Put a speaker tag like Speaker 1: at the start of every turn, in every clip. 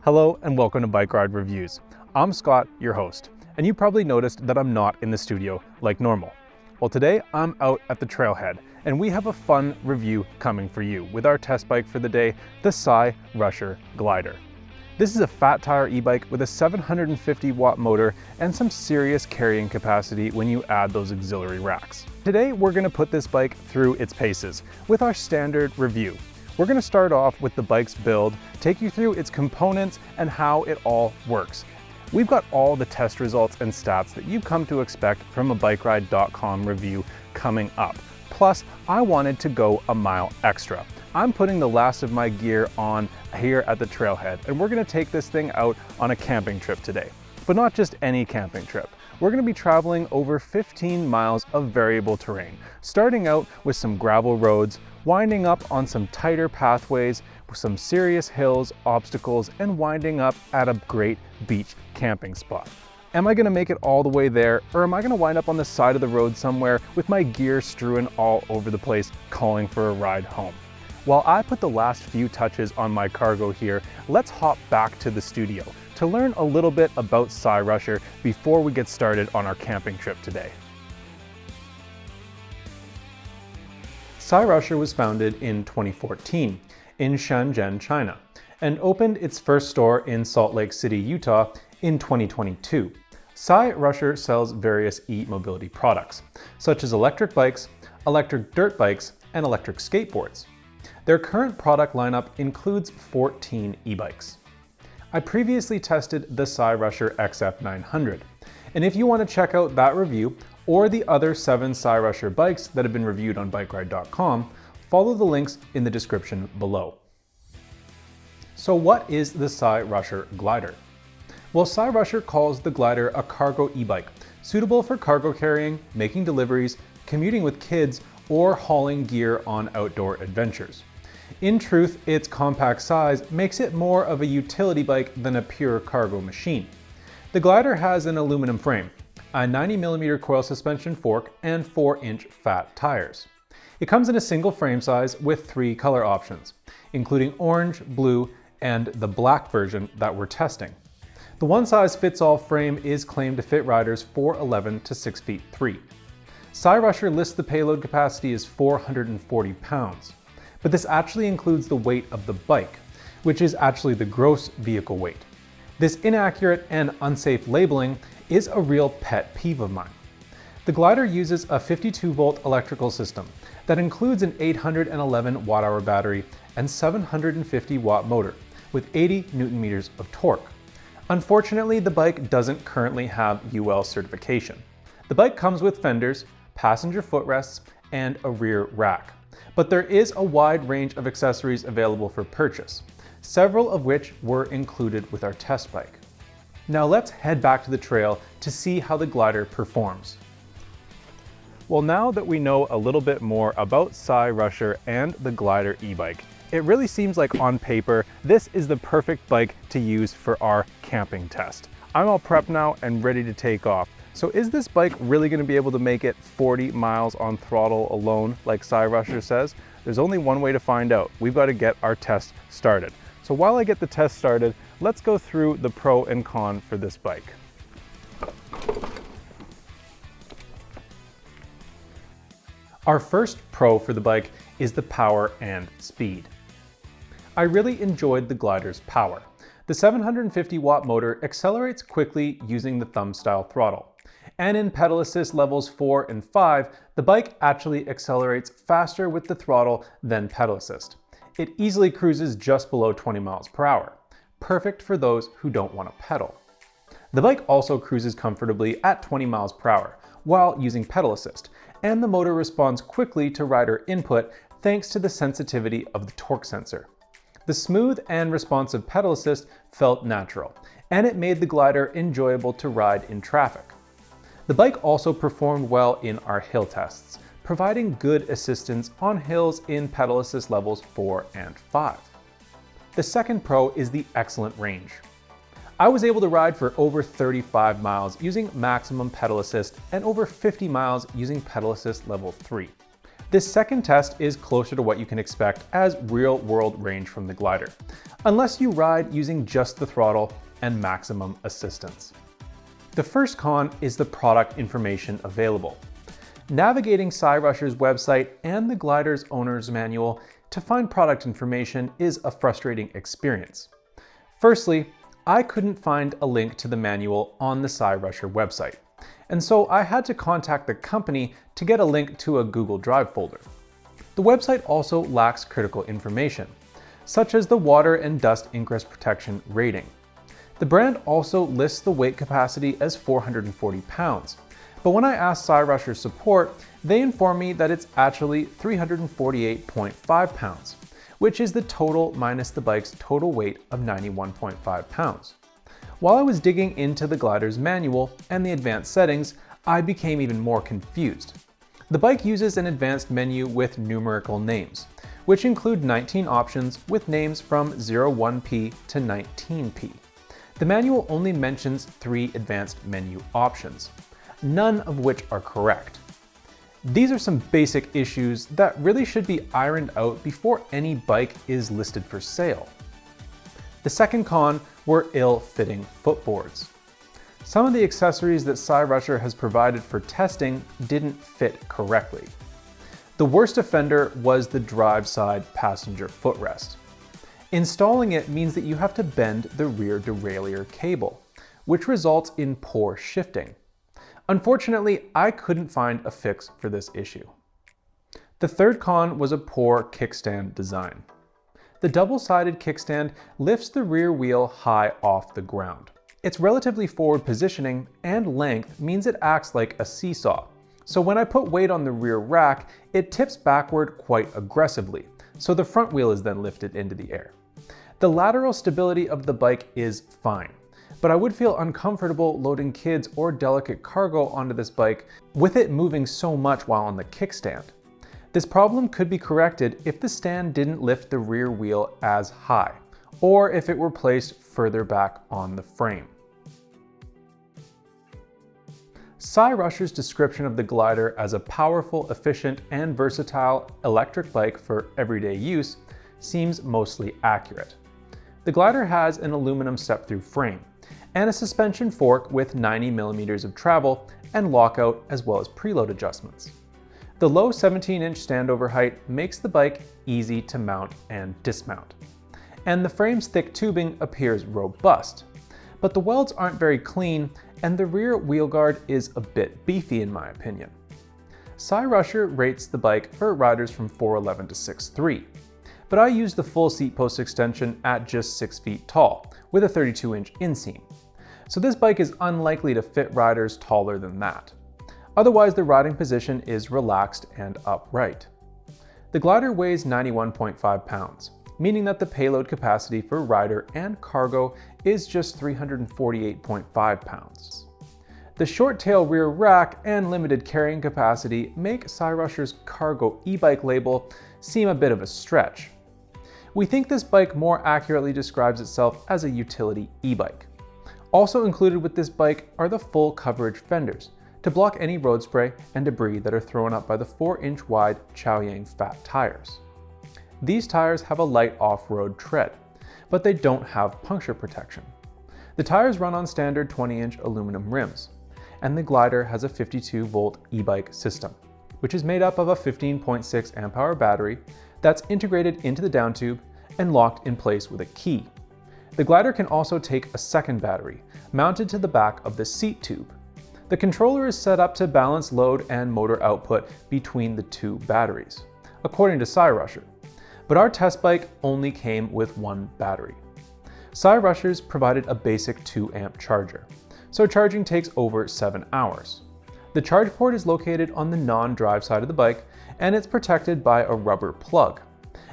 Speaker 1: Hello and welcome to BikeRide Reviews. I'm Scott, your host, and you probably noticed that I'm not in the studio like normal. Well, today I'm out at the trailhead and we have a fun review coming for you with our test bike for the day, the Cyrusher Glider. This is a fat tire e-bike with a 750 watt motor and some serious carrying capacity when you add those auxiliary racks. Today we're going to put this bike through its paces with our standard review. We're going to start off with the bike's build, take you through its components and how it all works. We've got all the test results and stats that you've come to expect from a BikeRide.com review coming up. Plus, I wanted to go a mile extra. I'm putting the last of my gear on here at the trailhead, and we're going to take this thing out on a camping trip today. But not just any camping trip. We're going to be traveling over 15 miles of variable terrain, starting out with some gravel roads, winding up on some tighter pathways, with some serious hills, obstacles, and winding up at a great beach camping spot. Am I going to make it all the way there, or am I going to wind up on the side of the road somewhere with my gear strewn all over the place, calling for a ride home? While I put the last few touches on my cargo here, let's hop back to the studio to learn a little bit about Cyrusher before we get started on our camping trip today. Cyrusher was founded in 2014 in Shenzhen, China, and opened its first store in Salt Lake City, Utah in 2022. Cyrusher sells various e-mobility products, such as electric bikes, electric dirt bikes, and electric skateboards. Their current product lineup includes 14 e-bikes. I previously tested the Cyrusher XF900, and if you want to check out that review or the other 7 Cyrusher bikes that have been reviewed on BikeRide.com, follow the links in the description below. So what is the Cyrusher Glider? Well, Cyrusher calls the Glider a cargo e-bike, suitable for cargo carrying, making deliveries, commuting with kids, or hauling gear on outdoor adventures. In truth, its compact size makes it more of a utility bike than a pure cargo machine. The Glider has an aluminum frame, a 90mm coil suspension fork, and 4-inch fat tires. It comes in a single frame size with 3 color options, including orange, blue, and the black version that we're testing. The one-size-fits-all frame is claimed to fit riders 4'11" to 6'3". Cyrusher lists the payload capacity as 440 pounds, but this actually includes the weight of the bike, which is actually the gross vehicle weight. This inaccurate and unsafe labeling is a real pet peeve of mine. The Glider uses a 52-volt electrical system that includes an 811 watt-hour battery and 750 watt motor with 80 newton meters of torque. Unfortunately, the bike doesn't currently have UL certification. The bike comes with fenders, passenger footrests, and a rear rack. But there is a wide range of accessories available for purchase, several of which were included with our test bike. Now let's head back to the trail to see how the Glider performs. Well, now that we know a little bit more about Cyrusher and the Glider e-bike, it really seems like on paper, this is the perfect bike to use for our camping test. I'm all prepped now and ready to take off. So is this bike really going to be able to make it 40 miles on throttle alone like Cyrusher says? There's only one way to find out. We've got to get our test started. So while I get the test started, let's go through the pro and con for this bike. Our first pro for the bike is the power and speed. I really enjoyed the Glider's power. The 750 watt motor accelerates quickly using the thumb style throttle. And in pedal assist levels 4 and 5, the bike actually accelerates faster with the throttle than pedal assist. It easily cruises just below 20 miles per hour, perfect for those who don't want to pedal. The bike also cruises comfortably at 20 miles per hour while using pedal assist, and the motor responds quickly to rider input thanks to the sensitivity of the torque sensor. The smooth and responsive pedal assist felt natural, and it made the Glider enjoyable to ride in traffic. The bike also performed well in our hill tests, providing good assistance on hills in pedal assist levels 4 and 5. The second pro is the excellent range. I was able to ride for over 35 miles using maximum pedal assist and over 50 miles using pedal assist level 3. This second test is closer to what you can expect as real-world range from the glider, unless you ride using just the throttle and maximum assistance. The first con is the product information available. Navigating Cyrusher's website and the glider's owner's manual to find product information is a frustrating experience. Firstly, I couldn't find a link to the manual on the Cyrusher website, and so I had to contact the company to get a link to a Google Drive folder. The website also lacks critical information, such as the water and dust ingress protection rating. The brand also lists the weight capacity as 440 pounds, but when I asked Cyrusher support, they informed me that it's actually 348.5 pounds, which is the total minus the bike's total weight of 91.5 pounds. While I was digging into the glider's manual and the advanced settings, I became even more confused. The bike uses an advanced menu with numerical names, which include 19 options with names from 01p to 19p. The manual only mentions 3 advanced menu options, none of which are correct. These are some basic issues that really should be ironed out before any bike is listed for sale. The second con were ill-fitting footboards. Some of the accessories that Cyrusher has provided for testing didn't fit correctly. The worst offender was the drive side passenger footrest. Installing it means that you have to bend the rear derailleur cable, which results in poor shifting. Unfortunately, I couldn't find a fix for this issue. The third con was a poor kickstand design. The double-sided kickstand lifts the rear wheel high off the ground. Its relatively forward positioning and length means it acts like a seesaw. So when I put weight on the rear rack, it tips backward quite aggressively, so the front wheel is then lifted into the air. The lateral stability of the bike is fine, but I would feel uncomfortable loading kids or delicate cargo onto this bike with it moving so much while on the kickstand. This problem could be corrected if the stand didn't lift the rear wheel as high, or if it were placed further back on the frame. Cyrusher's description of the glider as a powerful, efficient, and versatile electric bike for everyday use seems mostly accurate. The glider has an aluminum step-through frame and a suspension fork with 90 millimeters of travel and lockout as well as preload adjustments. The low 17-inch standover height makes the bike easy to mount and dismount. And the frame's thick tubing appears robust, but the welds aren't very clean and the rear wheel guard is a bit beefy in my opinion. Cyrusher rates the bike for riders from 4'11" to 6'3", but I used the full seat post extension at just 6 feet tall with a 32-inch inseam. So this bike is unlikely to fit riders taller than that. Otherwise, the riding position is relaxed and upright. The glider weighs 91.5 pounds, meaning that the payload capacity for rider and cargo is just 348.5 pounds. The short tail rear rack and limited carrying capacity make Cyrusher's cargo e-bike label seem a bit of a stretch. We think this bike more accurately describes itself as a utility e-bike. Also included with this bike are the full coverage fenders to block any road spray and debris that are thrown up by the 4-inch wide Chaoyang fat tires. These tires have a light off-road tread, but they don't have puncture protection. The tires run on standard 20-inch aluminum rims, and the glider has a 52-volt e-bike system, which is made up of a 15.6 amp-hour battery that's integrated into the down tube and locked in place with a key. The glider can also take a second battery, mounted to the back of the seat tube. The controller is set up to balance load and motor output between the two batteries, according to Cyrusher, but our test bike only came with one battery. Cyrusher's provided a basic 2-amp charger, so charging takes over 7 hours. The charge port is located on the non-drive side of the bike, and it's protected by a rubber plug,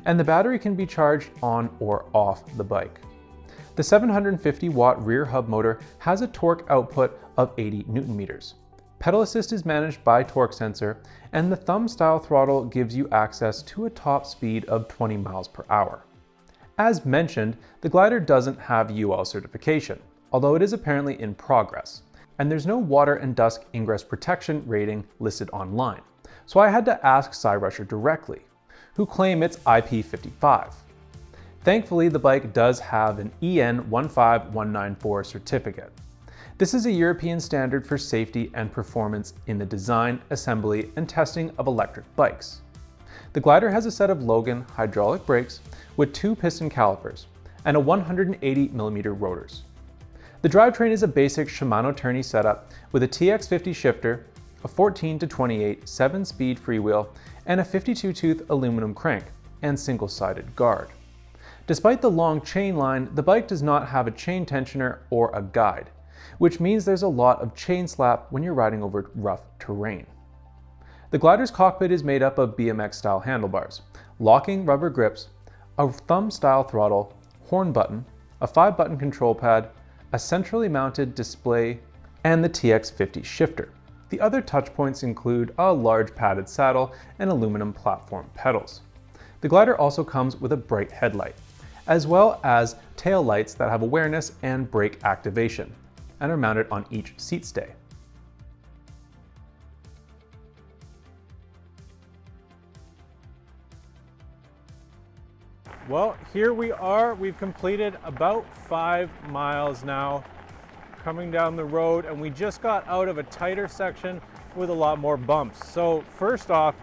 Speaker 1: and the battery can be charged on or off the bike. The 750-watt rear hub motor has a torque output of 80 Newton meters. Pedal assist is managed by torque sensor, and the thumb-style throttle gives you access to a top speed of 20 miles per hour. As mentioned, the glider doesn't have UL certification, although it is apparently in progress, and there's no water and dust ingress protection rating listed online. so I had to ask Cyrusher directly, who claim it's IP55. Thankfully, the bike does have an EN 15194 certificate. This is a European standard for safety and performance in the design, assembly, and testing of electric bikes. The Glider has a set of Logan hydraulic brakes with 2 piston calipers and a 180mm rotors. The drivetrain is a basic Shimano tourney setup with a TX50 shifter, a 14-28 7-speed freewheel, and a 52-tooth aluminum crank and single-sided guard. Despite the long chain line, the bike does not have a chain tensioner or a guide, which means there's a lot of chain slap when you're riding over rough terrain. The Glider's cockpit is made up of BMX-style handlebars, locking rubber grips, a thumb-style throttle, horn button, a 5-button control pad, a centrally mounted display, and the TX50 shifter. The other touchpoints include a large padded saddle and aluminum platform pedals. The Glider also comes with a bright headlight, as well as tail lights that have awareness and brake activation, and are mounted on each seat stay. Well, here we are. We've completed about 5 miles now coming down the road, and we just got out of a tighter section with a lot more bumps. So first off,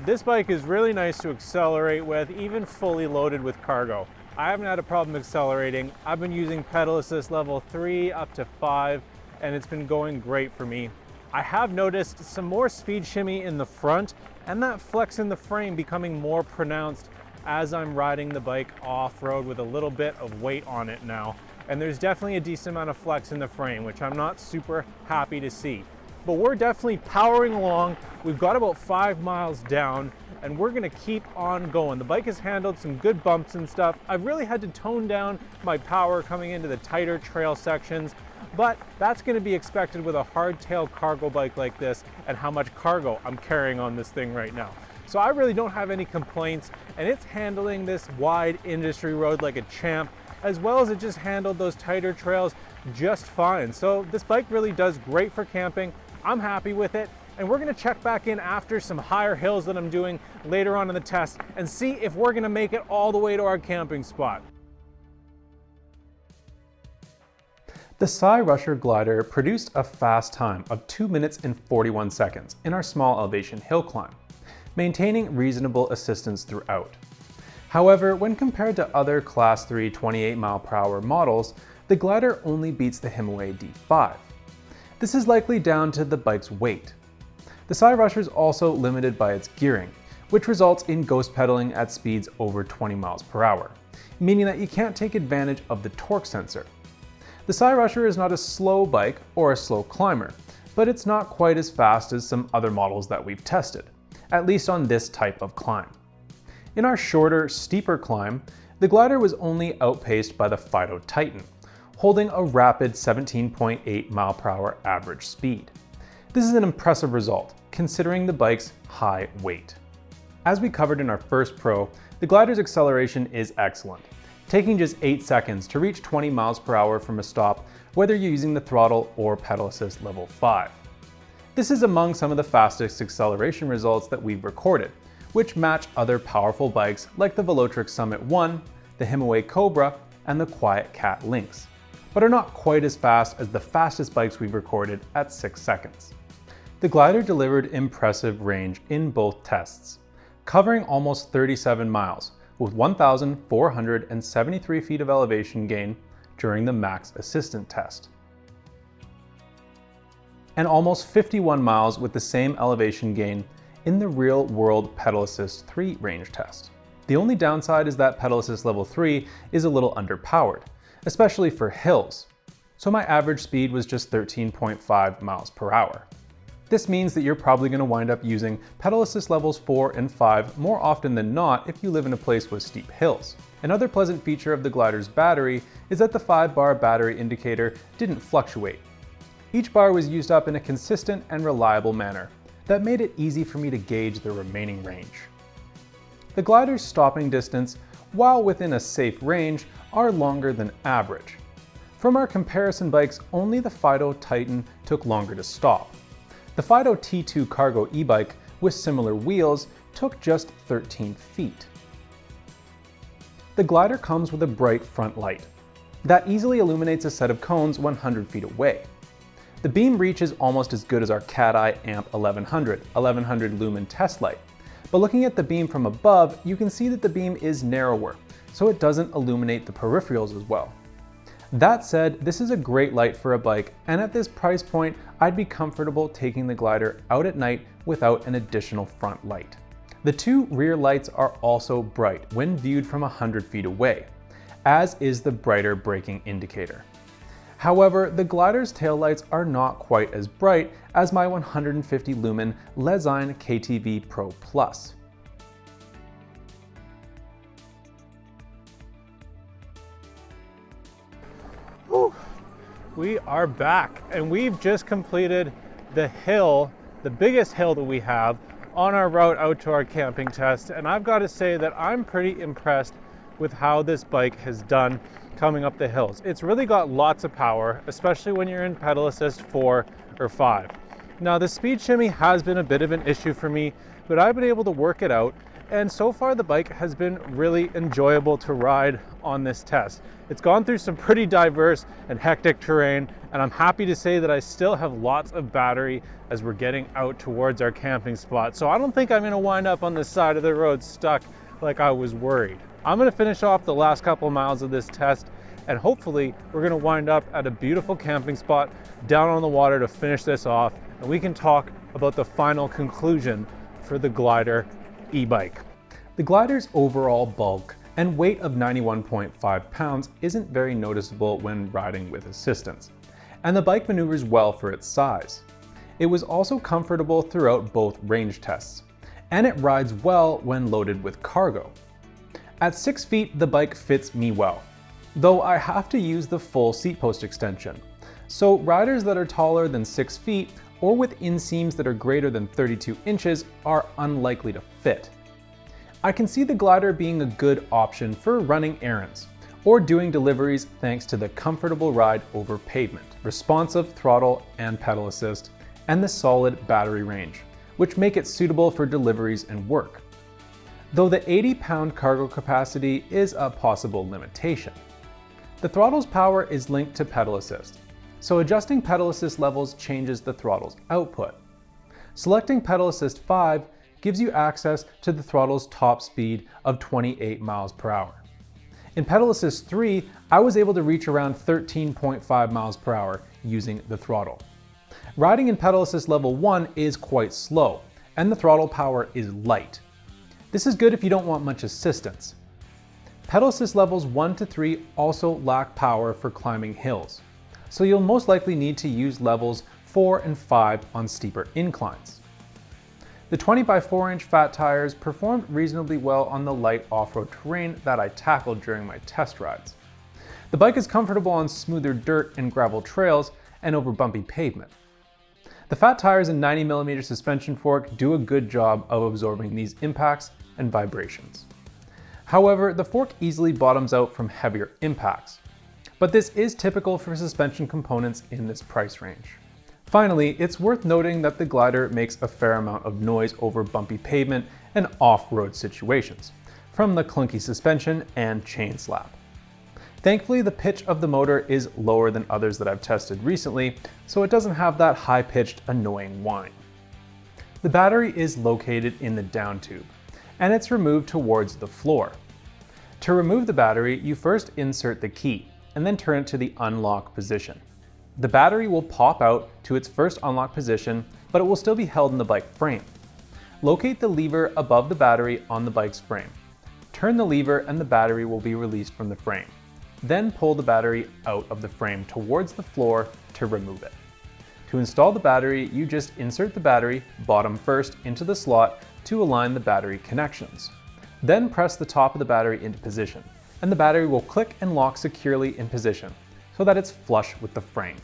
Speaker 1: this bike is really nice to accelerate with, even fully loaded with cargo. I haven't had a problem accelerating. I've been using pedal assist level 3 up to 5, and it's been going great for me. I have noticed some more speed shimmy in the front and that flex in the frame becoming more pronounced as I'm riding the bike off-road with a little bit of weight on it now. And there's definitely a decent amount of flex in the frame, which I'm not super happy to see. But we're definitely powering along. We've got about 5 miles down, and we're gonna keep on going. The bike has handled some good bumps and stuff. I've really had to tone down my power coming into the tighter trail sections, but that's gonna be expected with a hardtail cargo bike like this and how much cargo I'm carrying on this thing right now. So I really don't have any complaints, and it's handling this wide industry road like a champ, as well as it just handled those tighter trails just fine. So this bike really does great for camping. I'm happy with it, and we're gonna check back in after some higher hills that I'm doing later on in the test and see if we're gonna make it all the way to our camping spot. The Cyrusher Glider produced a fast time of 2 minutes and 41 seconds in our small elevation hill climb, maintaining reasonable assistance throughout. However, when compared to other Class 3 28 mph models, the Glider only beats the Himalaya D5. This is likely down to the bike's weight. The Cyrusher is also limited by its gearing, which results in ghost pedaling at speeds over 20 mph, meaning that you can't take advantage of the torque sensor. The Cyrusher is not a slow bike or a slow climber, but it's not quite as fast as some other models that we've tested, at least on this type of climb. In our shorter, steeper climb, the Glider was only outpaced by the Fido Titan, holding a rapid 17.8 mph average speed. This is an impressive result, considering the bike's high weight. As we covered in our first Pro, the Glider's acceleration is excellent, taking just 8 seconds to reach 20 mph from a stop, whether you're using the throttle or pedal assist level 5. This is among some of the fastest acceleration results that we've recorded, which match other powerful bikes like the Velotrix Summit 1, the Himalaya Cobra, and the Quiet Cat Lynx, but are not quite as fast as the fastest bikes we've recorded at 6 seconds. The Glider delivered impressive range in both tests, covering almost 37 miles with 1,473 feet of elevation gain during the max assistant test, and almost 51 miles with the same elevation gain in the real-world Pedal Assist 3 range test. The only downside is that Pedal Assist Level 3 is a little underpowered, especially for hills, so my average speed was just 13.5 mph. This means that you're probably going to wind up using Pedal Assist Levels 4 and 5 more often than not if you live in a place with steep hills. Another pleasant feature of the Glider's battery is that the 5-bar battery indicator didn't fluctuate. Each bar was used up in a consistent and reliable manner that made it easy for me to gauge the remaining range. The Glider's stopping distance, while within a safe range, are longer than average. From our comparison bikes, only the Fido Titan took longer to stop. The Fido T2 Cargo e-bike with similar wheels took just 13 feet. The glider comes with a bright front light that easily illuminates a set of cones 100 feet away. The beam reach is almost as good as our Cat-Eye AMP 1100 lumen test light, but looking at the beam from above, you can see that the beam is narrower, so it doesn't illuminate the peripherals as well. That said, this is a great light for a bike, and at this price point, I'd be comfortable taking the glider out at night without an additional front light. The two rear lights are also bright when viewed from 100 feet away, as is the brighter braking indicator. However, the glider's taillights are not quite as bright as my 150 lumen Lezyne KTV Pro Plus.
Speaker 2: Whew. We are back, and we've just completed the hill, the biggest hill that we have on our route out to our camping test, and I've got to say that I'm pretty impressed with how this bike has done coming up the hills. It's really got lots of power, especially when you're in pedal assist 4 or 5. Now the speed shimmy has been a bit of an issue for me, but I've been able to work it out, and so far the bike has been really enjoyable to ride on this test. It's gone through some pretty diverse and hectic terrain, and I'm happy to say that I still have lots of battery as we're getting out towards our camping spot. So I don't think I'm going to wind up on the side of the road stuck like I was worried. I'm going to finish off the last couple of miles of this test, and hopefully we're going to wind up at a beautiful camping spot down on the water to finish this off, and we can talk about the final conclusion for the Glider e-bike.
Speaker 1: The glider's overall bulk and weight of 91.5 pounds isn't very noticeable when riding with assistance, and the bike maneuvers well for its size. It was also comfortable throughout both range tests, and it rides well when loaded with cargo. At 6 feet, the bike fits me well, though I have to use the full seat post extension. So riders that are taller than 6 feet or with inseams that are greater than 32 inches are unlikely to fit. I can see the glider being a good option for running errands or doing deliveries thanks to the comfortable ride over pavement, responsive throttle and pedal assist, and the solid battery range, which make it suitable for deliveries and work. Though the 80-pound cargo capacity is a possible limitation. The throttle's power is linked to pedal assist, so adjusting pedal assist levels changes the throttle's output. Selecting pedal assist 5 gives you access to the throttle's top speed of 28 miles per hour. In pedal assist 3, I was able to reach around 13.5 miles per hour using the throttle. Riding in pedal assist level 1 is quite slow, and the throttle power is light. This is good if you don't want much assistance. Pedal assist levels 1 to 3 also lack power for climbing hills, so you'll most likely need to use levels 4 and 5 on steeper inclines. The 20 by 4 inch fat tires performed reasonably well on the light off-road terrain that I tackled during my test rides. The bike is comfortable on smoother dirt and gravel trails and over bumpy pavement. The fat tires and 90mm suspension fork do a good job of absorbing these impacts and vibrations. However, the fork easily bottoms out from heavier impacts, but this is typical for suspension components in this price range. Finally, it's worth noting that the glider makes a fair amount of noise over bumpy pavement and off-road situations, from the clunky suspension and chain slap. Thankfully, the pitch of the motor is lower than others that I've tested recently, so it doesn't have that high-pitched, annoying whine. The battery is located in the down tube, and it's removed towards the floor. To remove the battery, you first insert the key, and then turn it to the unlock position. The battery will pop out to its first unlock position, but it will still be held in the bike frame. Locate the lever above the battery on the bike's frame. Turn the lever and the battery will be released from the frame. Then pull the battery out of the frame towards the floor to remove it. To install the battery, you just insert the battery, bottom first, into the slot to align the battery connections. Then press the top of the battery into position, and the battery will click and lock securely in position so that it's flush with the frame.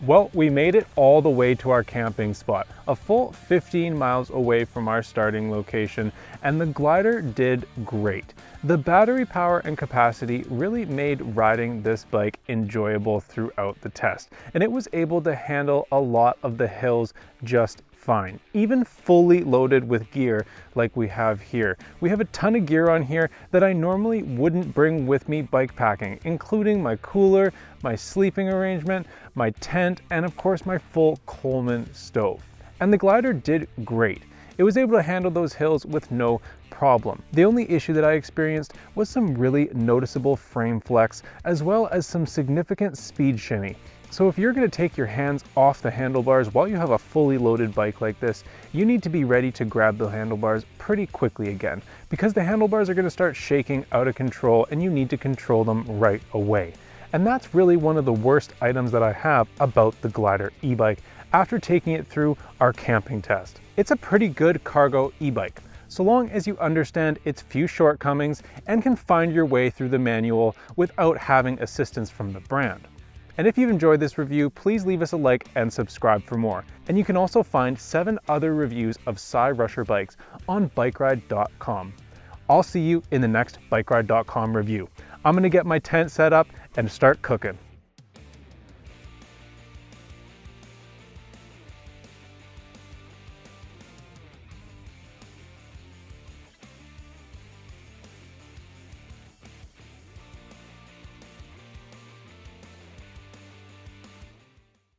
Speaker 2: Well, we made it all the way to our camping spot, a full 15 miles away from our starting location, and the glider did great. The battery power and capacity really made riding this bike enjoyable throughout the test, and it was able to handle a lot of the hills just fine, even fully loaded with gear like we have here. We have a ton of gear on here that I normally wouldn't bring with me bike packing, including my cooler, my sleeping arrangement, my tent, and of course my full Coleman stove. And the glider did great. It was able to handle those hills with no problem. The only issue that I experienced was some really noticeable frame flex, as well as some significant speed shimmy. So if you're going to take your hands off the handlebars while you have a fully loaded bike like this, you need to be ready to grab the handlebars pretty quickly again, because the handlebars are going to start shaking out of control and you need to control them right away. And that's really one of the worst items that I have about the Glider e-bike after taking it through our camping test. It's a pretty good cargo e-bike, so long as you understand its few shortcomings and can find your way through the manual without having assistance from the brand. And if you've enjoyed this review, please leave us a like and subscribe for more. And you can also find 7 other reviews of Cyrusher bikes on BikeRide.com. I'll see you in the next BikeRide.com review. I'm gonna get my tent set up and start cooking.